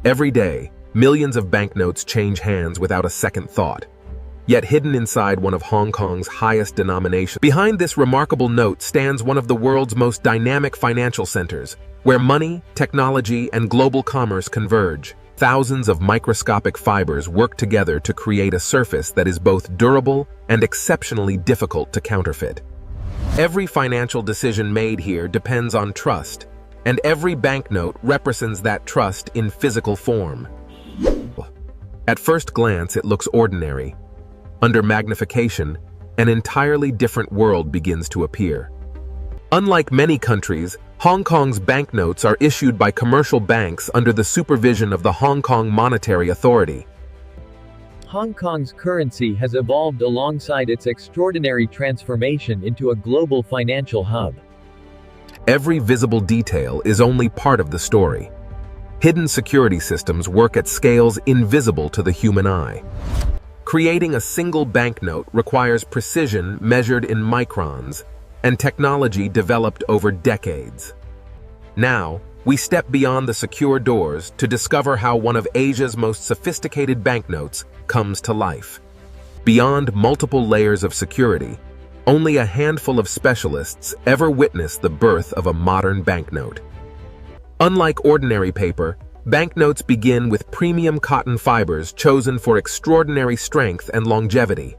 Every day, millions of banknotes change hands without a second thought. Yet hidden inside one of Hong Kong's highest denominations. Behind this remarkable note stands one of the world's most dynamic financial centers, where money, technology, and global commerce converge. Thousands of microscopic fibers work together to create a surface that is both durable and exceptionally difficult to counterfeit. Every financial decision made here depends on trust, and every banknote represents that trust in physical form. At first glance, it looks ordinary. Under magnification, an entirely different world begins to appear. Unlike many countries, Hong Kong's banknotes are issued by commercial banks under the supervision of the Hong Kong Monetary Authority. Hong Kong's currency has evolved alongside its extraordinary transformation into a global financial hub. Every visible detail is only part of the story. Hidden security systems work at scales invisible to the human eye. Creating a single banknote requires precision measured in microns and technology developed over decades. Now, we step beyond the secure doors to discover how one of Asia's most sophisticated banknotes comes to life. Beyond multiple layers of security, only a handful of specialists ever witness the birth of a modern banknote. Unlike ordinary paper, banknotes begin with premium cotton fibers chosen for extraordinary strength and longevity.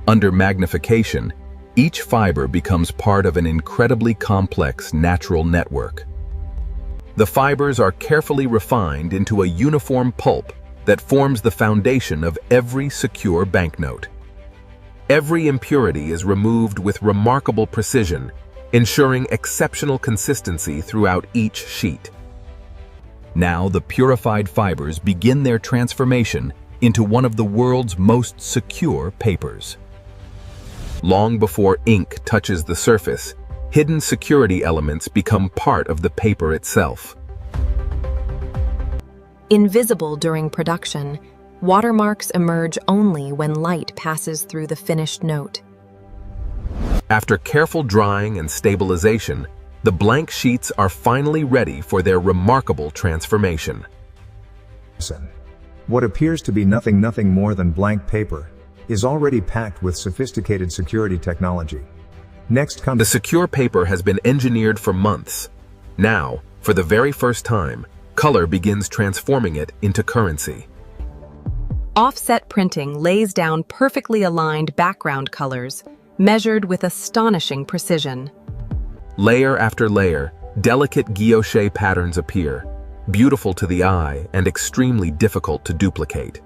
Under magnification, each fiber becomes part of an incredibly complex natural network. The fibers are carefully refined into a uniform pulp that forms the foundation of every secure banknote. Every impurity is removed with remarkable precision, ensuring exceptional consistency throughout each sheet. Now the purified fibers begin their transformation into one of the world's most secure papers. Long before ink touches the surface, hidden security elements become part of the paper itself. Invisible during production, watermarks emerge only when light passes through the finished note. After careful drying and stabilization, the blank sheets are finally ready for their remarkable transformation. What appears to be nothing more than blank paper is already packed with sophisticated security technology. Next comes the secure paper has been engineered for months. Now, for the very first time, color begins transforming it into currency. Offset printing lays down perfectly aligned background colors, measured with astonishing precision. Layer after layer, delicate guilloche patterns appear, beautiful to the eye and extremely difficult to duplicate.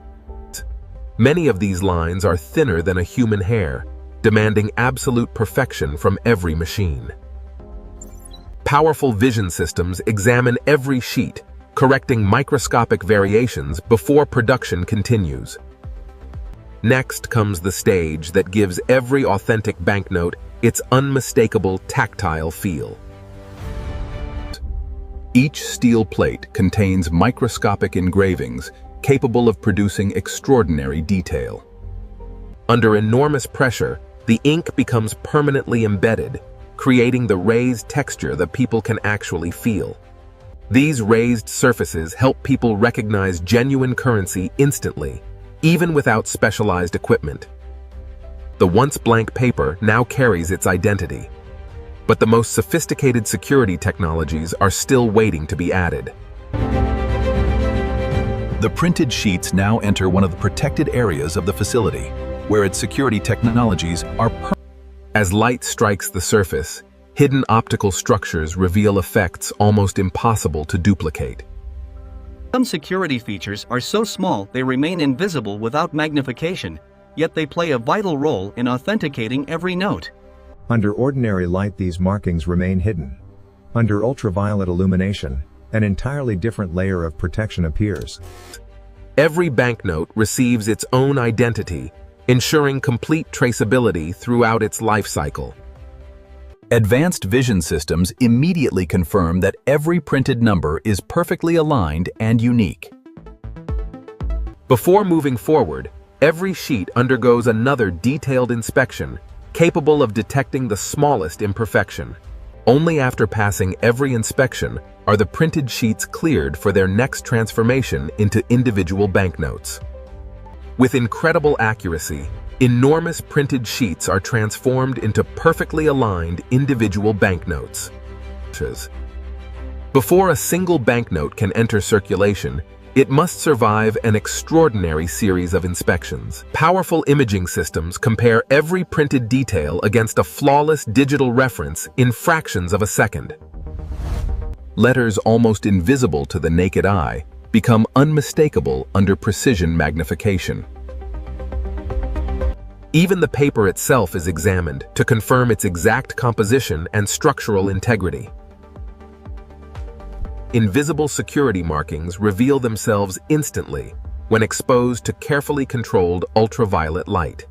Many of these lines are thinner than a human hair, demanding absolute perfection from every machine. Powerful vision systems examine every sheet, correcting microscopic variations before production continues. Next comes the stage that gives every authentic banknote its unmistakable tactile feel. Each steel plate contains microscopic engravings capable of producing extraordinary detail. Under enormous pressure, the ink becomes permanently embedded, creating the raised texture that people can actually feel. These raised surfaces help people recognize genuine currency instantly, even without specialized equipment. The once blank paper now carries its identity. But the most sophisticated security technologies are still waiting to be added. The printed sheets now enter one of the protected areas of the facility, where its security technologies are permanent. As light strikes the surface, hidden optical structures reveal effects almost impossible to duplicate. Some security features are so small they remain invisible without magnification, yet they play a vital role in authenticating every note. Under ordinary light, these markings remain hidden. Under ultraviolet illumination, an entirely different layer of protection appears. Every banknote receives its own identity, ensuring complete traceability throughout its life cycle. Advanced vision systems immediately confirm that every printed number is perfectly aligned and unique. Before moving forward, every sheet undergoes another detailed inspection, capable of detecting the smallest imperfection. Only after passing every inspection are the printed sheets cleared for their next transformation into individual banknotes. With incredible accuracy, enormous printed sheets are transformed into perfectly aligned individual banknotes. Before a single banknote can enter circulation, it must survive an extraordinary series of inspections. Powerful imaging systems compare every printed detail against a flawless digital reference in fractions of a second. Letters almost invisible to the naked eye become unmistakable under precision magnification. Even the paper itself is examined to confirm its exact composition and structural integrity. Invisible security markings reveal themselves instantly when exposed to carefully controlled ultraviolet light.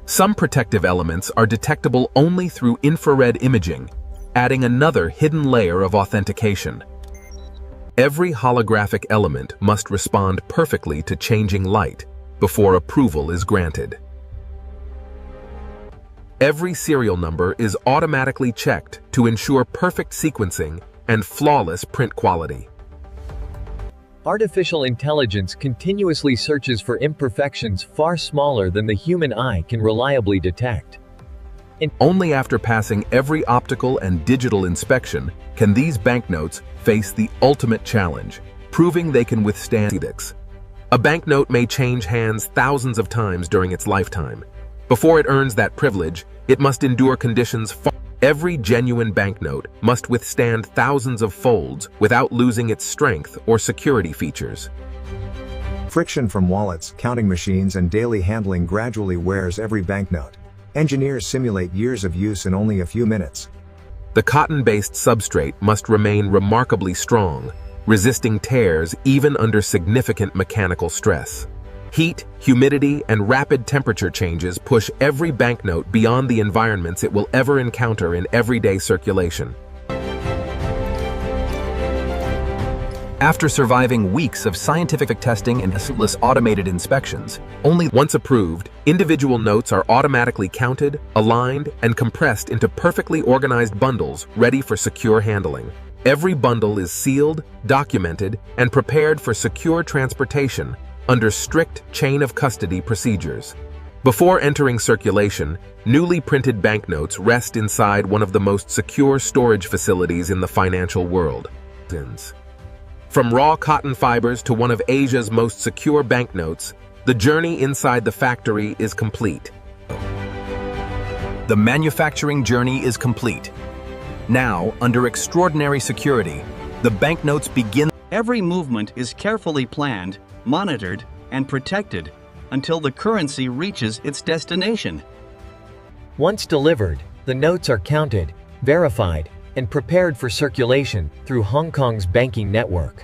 Some protective elements are detectable only through infrared imaging, adding another hidden layer of authentication. Every holographic element must respond perfectly to changing light before approval is granted. Every serial number is automatically checked to ensure perfect sequencing and flawless print quality. Artificial intelligence continuously searches for imperfections far smaller than the human eye can reliably detect. Only after passing every optical and digital inspection can these banknotes face the ultimate challenge, proving they can withstand edicts. A banknote may change hands thousands of times during its lifetime. Before it earns that privilege, it must endure conditions far. Every genuine banknote must withstand thousands of folds without losing its strength or security features. Friction from wallets, counting machines, and daily handling gradually wears every banknote. Engineers simulate years of use in only a few minutes. The cotton-based substrate must remain remarkably strong, resisting tears even under significant mechanical stress. Heat, humidity, and rapid temperature changes push every banknote beyond the environments it will ever encounter in everyday circulation. After surviving weeks of scientific testing and ceaseless automated inspections, only once approved, individual notes are automatically counted, aligned, and compressed into perfectly organized bundles ready for secure handling. Every bundle is sealed, documented, and prepared for secure transportation under strict chain of custody procedures. Before entering circulation, newly printed banknotes rest inside one of the most secure storage facilities in the financial world. From raw cotton fibers to one of Asia's most secure banknotes, the journey inside the factory is complete. The manufacturing journey is complete. Now, under extraordinary security, the banknotes begin. Every movement is carefully planned, monitored, and protected until the currency reaches its destination. Once delivered, the notes are counted, verified, and prepared for circulation through Hong Kong's banking network.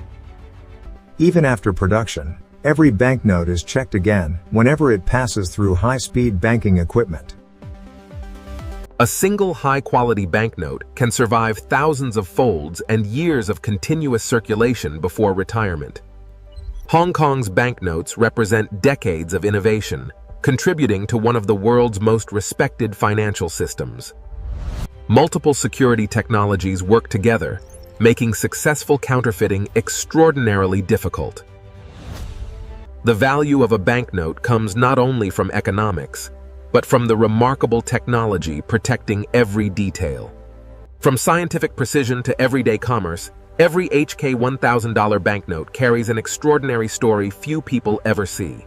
Even after production, every banknote is checked again whenever it passes through high-speed banking equipment. A single high-quality banknote can survive thousands of folds and years of continuous circulation before retirement. Hong Kong's banknotes represent decades of innovation, contributing to one of the world's most respected financial systems. Multiple security technologies work together, making successful counterfeiting extraordinarily difficult. The value of a banknote comes not only from economics, but from the remarkable technology protecting every detail. From scientific precision to everyday commerce, every HK $1,000 banknote carries an extraordinary story few people ever see.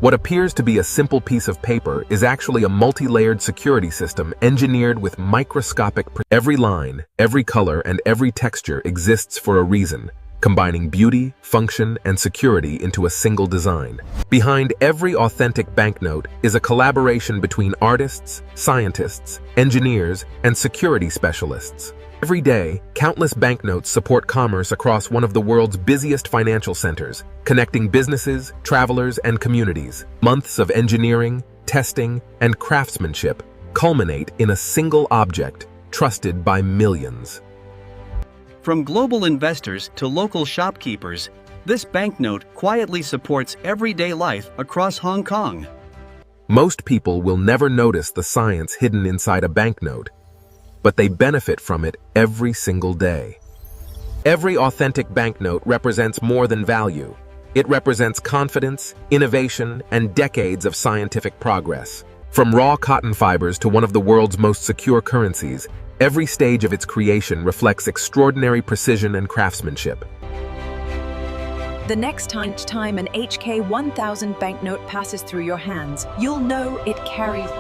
What appears to be a simple piece of paper is actually a multi-layered security system engineered with microscopic precision. Every line, every color, and every texture exists for a reason, combining beauty, function, and security into a single design. Behind every authentic banknote is a collaboration between artists, scientists, engineers, and security specialists. Every day, countless banknotes support commerce across one of the world's busiest financial centers, connecting businesses, travelers, and communities. Months of engineering, testing, and craftsmanship culminate in a single object trusted by millions. From global investors to local shopkeepers, this banknote quietly supports everyday life across Hong Kong. Most people will never notice the science hidden inside a banknote but they benefit from it every single day. Every authentic banknote represents more than value. It represents confidence, innovation, and decades of scientific progress. From raw cotton fibers to one of the world's most secure currencies, every stage of its creation reflects extraordinary precision and craftsmanship. The next time an HK 1000 banknote passes through your hands, you'll know it carries